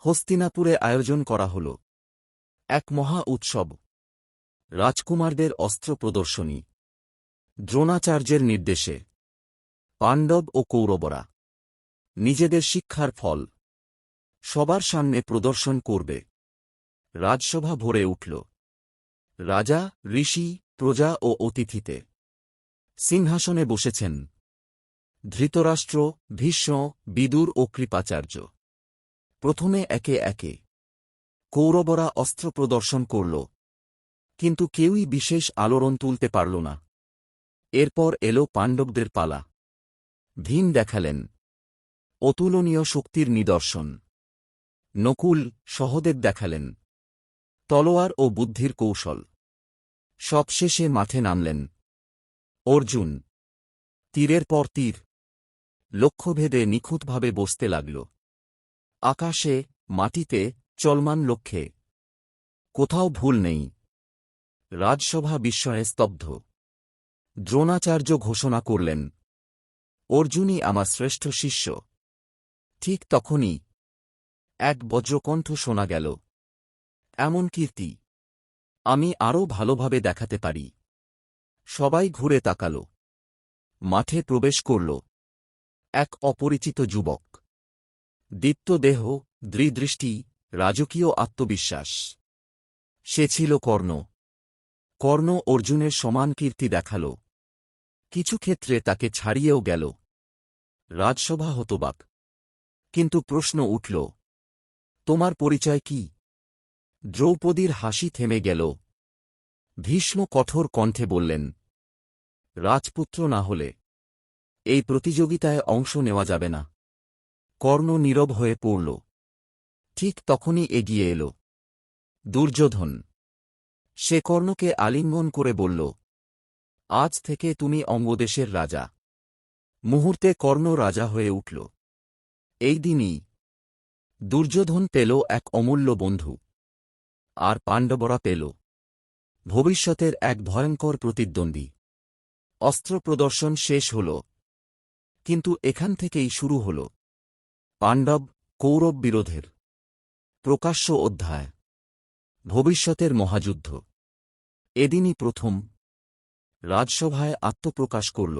হস্তিনাপুরে আয়োজন করা হল এক মহা উৎসব। রাজকুমারদের অস্ত্র প্রদর্শনী। দ্রোণাচার্যের নির্দেশে পাণ্ডব ও কৌরবরা নিজেদের শিক্ষার ফল সবার সামনে প্রদর্শন করবে। রাজসভা ভরে উঠল। রাজা, ঋষি, প্রজা ও অতিথিতে সিংহাসনে বসেছেন ধৃতরাষ্ট্র, ভীষ্ম, বিদুর ও কৃপাচার্য। প্রথমে একে একে কৌরবরা অস্ত্র প্রদর্শন করল, কিন্তু কেউই বিশেষ আলোড়ন তুলতে পারল না। এরপর এলো পাণ্ডবদের পালা। ভীম দেখালেন অতুলনীয় শক্তির নিদর্শন। নকুল, সহদেব দেখালেন তলোয়ার ও বুদ্ধির কৌশল। সবশেষে মাঠে নামলেন অর্জুন। তীরের পর তীর লক্ষ্যভেদে নিখুঁতভাবে বসতে লাগল। আকাশে, মাটিতে, চলমান লক্ষ্যে কোথাও ভুল নেই। রাজসভা বিস্ময়ে স্তব্ধ। দ্রোণাচার্য ঘোষণা করলেন, অর্জুনই আমার শ্রেষ্ঠ শিষ্য। ঠিক তখনই এক বজ্রকণ্ঠ শোনা গেল, এমন কীর্তি আমি আরও ভালোভাবে দেখাতে পারি। সবাই ঘুরে তাকাল। মাঠে প্রবেশ করল এক অপরিচিত যুবক। দীপ্ত দেহ, দৃঢ়দৃষ্টি, রাজকীয় আত্মবিশ্বাস। সে ছিল কর্ণ। কর্ণ অর্জুনের সমান কীর্তি দেখাল, কিছু ক্ষেত্রে তাকে ছাড়িয়েও গেল। রাজসভা হতবাক। কিন্তু প্রশ্ন উঠল, তোমার পরিচয় কি? দ্রৌপদীর হাসি থেমে গেল। ভীষ্ম কঠোর কণ্ঠে বললেন, রাজপুত্র না হলে এই প্রতিযোগিতায় অংশ নেওয়া যাবে না। কর্ণ নীরব হয়ে পড়ল। ঠিক তখনই এগিয়ে এল দুর্যোধন। সে কর্ণকে আলিঙ্গন করে বলল, আজ থেকে তুমি অঙ্গদেশের রাজা। মুহূর্তে কর্ণ রাজা হয়ে উঠল। এই দিনই দুর্যোধন পেল এক অমূল্য বন্ধু, আর পাণ্ডবরা পেল ভবিষ্যতের এক ভয়ঙ্কর প্রতিদ্বন্দ্বী। অস্ত্র প্রদর্শন শেষ হল, কিন্তু এখান থেকেই শুরু হল পাণ্ডব কৌরব বিরোধের প্রকাশ্য অধ্যায়, ভবিষ্যতের মহাযুদ্ধ। এদিনই প্রথম রাজসভায় আত্মপ্রকাশ করল